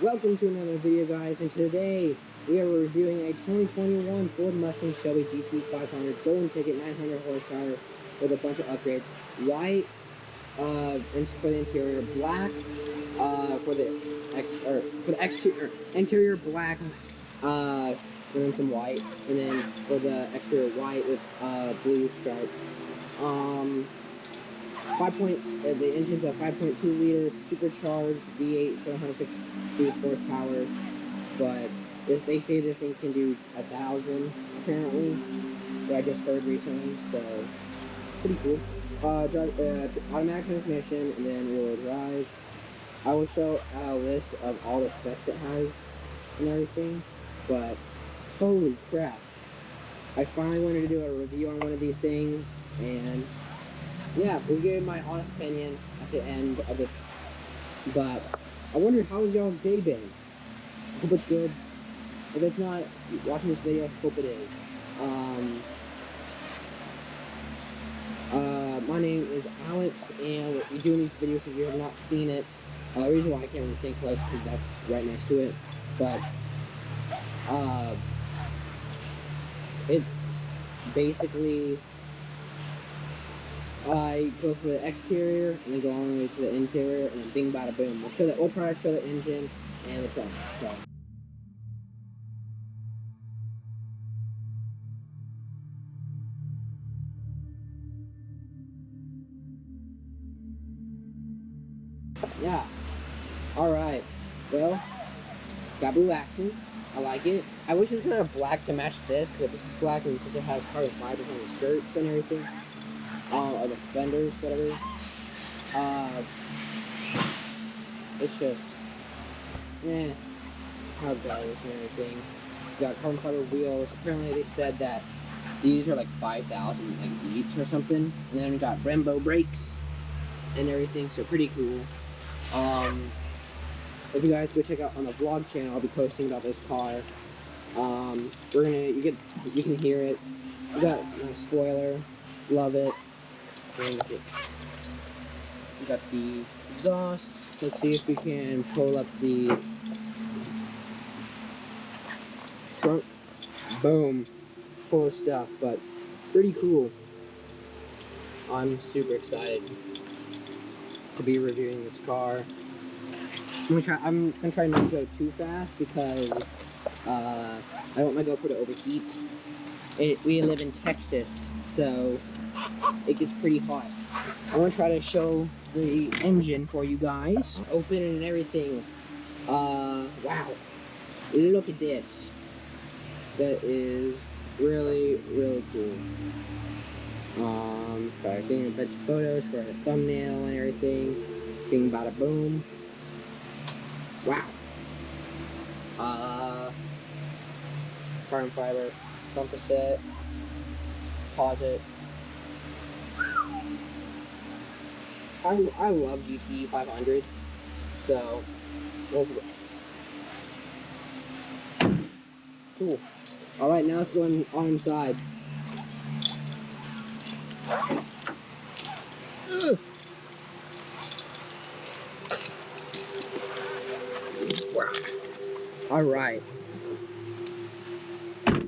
welcome to another video, guys, and today we are reviewing a 2021 Ford Mustang Shelby GT 500 Golden Ticket 900 horsepower with a bunch of upgrades. White for the interior, black for the interior black, and then some white, and then for the exterior white with blue stripes. The engine's a 5.2 liter supercharged V8, 760 horsepower, but they say this thing can do 1,000 apparently, what I just heard recently, so pretty cool. Automatic transmission, and then rear-wheel drive. I will show a list of all the specs it has and everything, but holy crap, I finally wanted to do a review on one of these things, and yeah, we'll give my honest opinion at the end of this. But I wonder, how's y'all's day been? I hope it's good. If it's not, watching this video, hope it is. My name is Alex, and we're doing these videos if you have not seen it. The reason why I can't really say close because that's right next to it. But it's basically, I go for the exterior and then go all the way to the interior, and then bing bada boom. We'll try to show the engine and the trunk. So yeah. Alright. Well, got blue accents. I like it. I wish it was kind of black to match this, because this is black, and since it has carbon fiber on the skirts and everything. Or the fenders, whatever. It's just, how it goes and everything. We got carbon fiber wheels. Apparently they said that these are like 5,000 like each or something. And then we got Brembo brakes and everything, so pretty cool. If you guys go check out on the vlog channel, I'll be posting about this car. You can hear it. We got a spoiler, love it. We got the exhausts. Let's see if we can pull up the front. Boom, full of stuff, but pretty cool. I'm super excited to be reviewing this car. I'm gonna try not to go too fast because I don't want my GoPro to overheat. We live in Texas, so it gets pretty hot. I want to try to show the engine for you guys. Open it and everything. Wow. Look at this. That is really, really cool. Try getting a bunch of photos for a thumbnail and everything. Bing bada boom. Wow. Carbon fiber, composite, composite. I love GT 500s, so cool. Alright, now let's go on inside. Wow. Alright.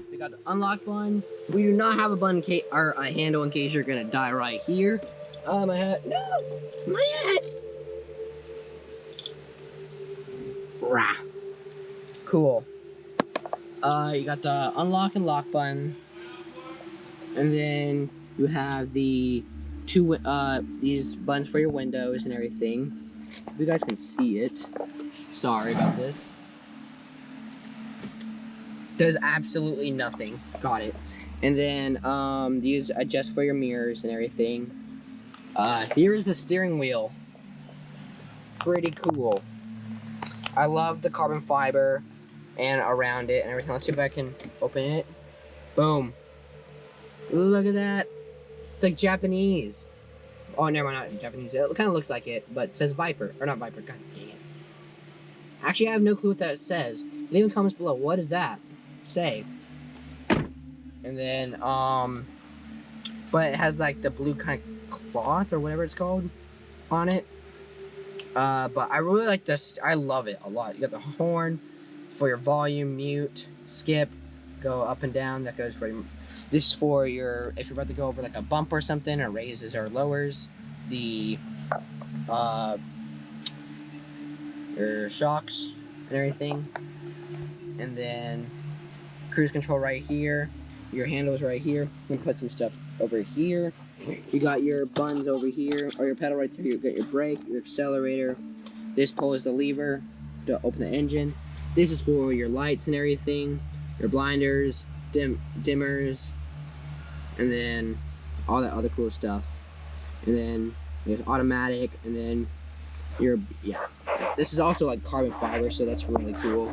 We got the unlock button. We do not have a button or a handle in case you're gonna die right here. My head. No! My head! Rah. Cool. You got the unlock and lock button. And then you have the two, these buttons for your windows and everything. If you guys can see it. Sorry about this. Does absolutely nothing. Got it. And then, these adjust for your mirrors and everything. Here is the steering wheel. Pretty cool. I love the carbon fiber and around it and everything. Let's see if I can open it. Boom. Look at that. It's like Japanese. Oh, never mind, not Japanese. It kind of looks like it, but it says Viper. Or not Viper, god dang it. Actually, I have no clue what that says. Leave in comments below. What does that say? And then, but it has like the blue kind of cloth or whatever it's called on it. But I really like this. I love it a lot. You got the horn for your volume, mute, skip, go up and down. That goes for this is for your, if you're about to go over like a bump or something, or raises or lowers the your shocks and everything. And then cruise control right here. Your handles right here. You can put some stuff over here. You got your buttons over here, or your pedal right there. You got your brake, your accelerator. This pole is the lever to open the engine. This is for your lights and everything, your blinders, dimmers, and then all that other cool stuff. And then there's automatic, and then this is also like carbon fiber, so that's really cool.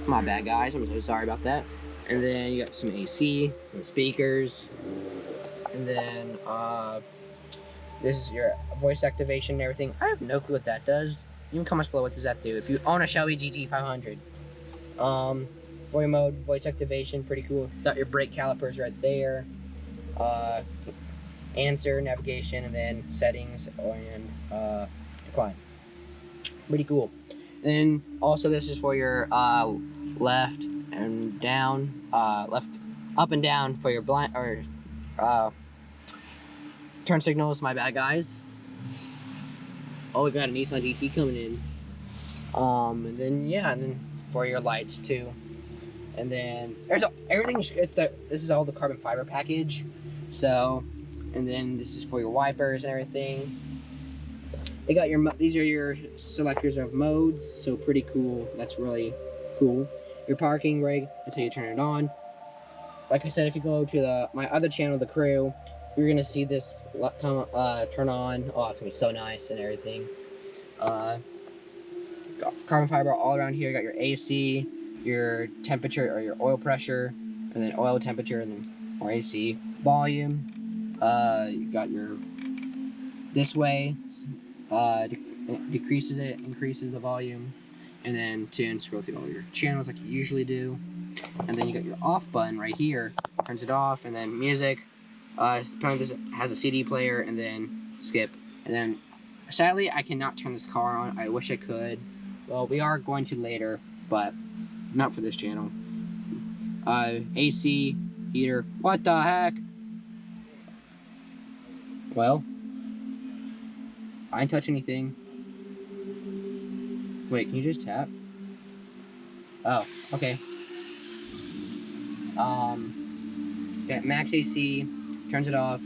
My bad, guys, I'm so sorry about that. And then you got some AC, some speakers, and then this is your voice activation and everything. I have no clue what that does. You can comment below, what does that do if you own a Shelby GT 500. Four mode, voice activation, pretty cool. Got your brake calipers right there. Answer, navigation, and then settings and decline. Pretty cool. And then also this is for your left and down, left up and down for your blind or turn signals. My bad, guys. Oh, we got a Nissan GT coming in. And then and then for your lights too. And then there's everything. This is all the carbon fiber package. So, and then this is for your wipers and everything. They got your, these are your selectors of modes, so pretty cool. That's really cool. Your parking brake, that's how you turn it on. Like I said, if you go to my other channel, The Crew, you're gonna see this turn on. Oh, it's gonna be so nice and everything. Got carbon fiber all around here. You got your AC, your temperature or your oil pressure, and then oil temperature, and then more AC. Volume. You got your this way. Decreases it, increases the volume, and then tune, scroll through all your channels like you usually do. And then you got your off button right here, turns it off, and then music. This has a CD player, and then skip. And then sadly I cannot turn this car on. I wish I could. Well, we are going to later, but not for this channel. AC, heater. What the heck? Well, I didn't touch anything. Wait, can you just tap? Oh, okay. Got max AC, turns it off,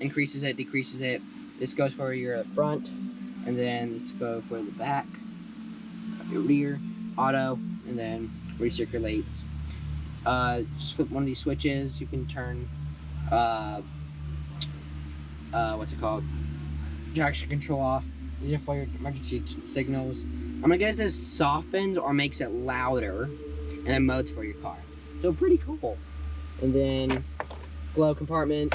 increases it, decreases it. This goes for your front, and then this goes for the back, your rear, auto, and then recirculates. Just flip one of these switches, you can turn, what's it called? Traction control off. These are for your emergency signals. I'm gonna guess this softens or makes it louder, and then modes for your car. So pretty cool. And then glove compartment.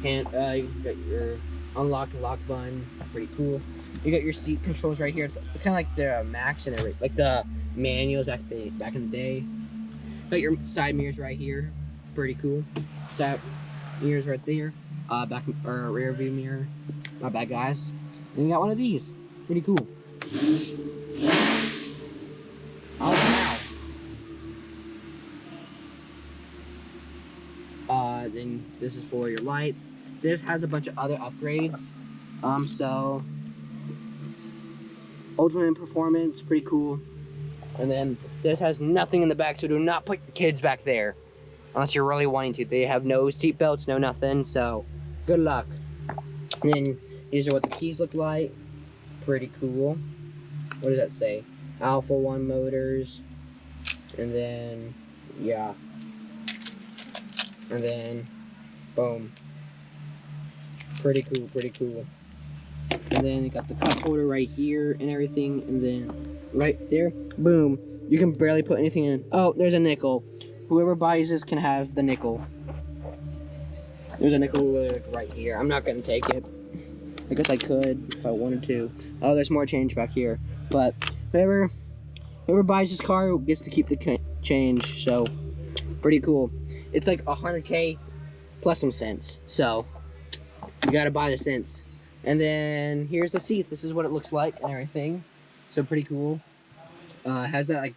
You got your unlock and lock button. Pretty cool. You got your seat controls right here. It's kind of like the Max and like the manuals back in the day. Got your side mirrors right here. Pretty cool. Side mirrors right there. Back or rear view mirror. Not bad, guys. And you got one of these. Pretty cool. Oh wow. Then this is for your lights. This has a bunch of other upgrades. So ultimate performance, pretty cool. And then this has nothing in the back, so do not put your kids back there unless you're really wanting to. They have no seat belts, no nothing, so good luck. And then these are what the keys look like. Pretty cool. What does that say? Alpha 1 motors. And then, yeah. And then, boom. Pretty cool, pretty cool. And then you got the cup holder right here and everything. And then right there, boom. You can barely put anything in. Oh, there's a nickel. Whoever buys this can have the nickel. There's a nickel right here. I'm not gonna take it. I guess I could if I wanted to. Oh, there's more change back here. But whoever buys this car gets to keep the change. So pretty cool. It's like 100K plus some cents. So you gotta buy the cents. And then here's the seats. This is what it looks like and everything. So pretty cool. Has that like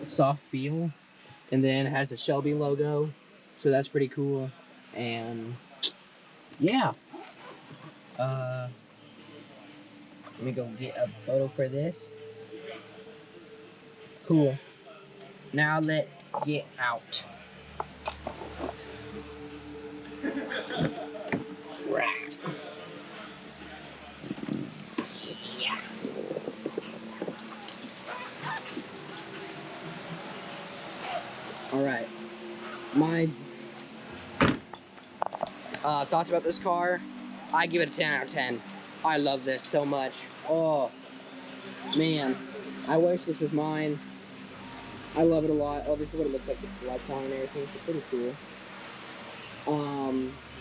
soft feel. And then it has a Shelby logo. So that's pretty cool. And yeah. Let me go get a photo for this. Cool. Now let's get out. Yeah. Alright. My thoughts about this car. I give it a 10 out of 10. I love this so much. Oh, man. I wish this was mine. I love it a lot. Oh, this is what it looks like with the lights on and everything. It's pretty cool.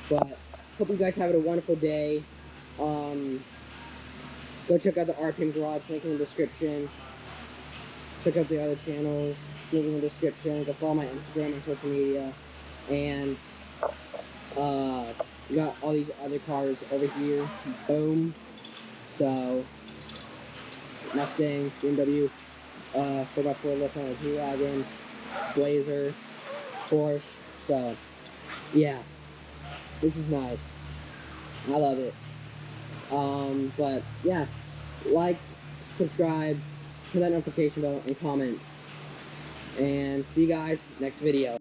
But hope you guys have a wonderful day. Go check out the RPM Garage, link in the description. Check out the other channels, link in the description. Go follow my Instagram and social media. And we got all these other cars over here. Boom. So Mustang, BMW, 4x4 lift on a G-Wagon, Blazer, Porsche. So yeah, this is nice. I love it. But yeah, like, subscribe, hit that notification bell, and comment. And see you guys next video.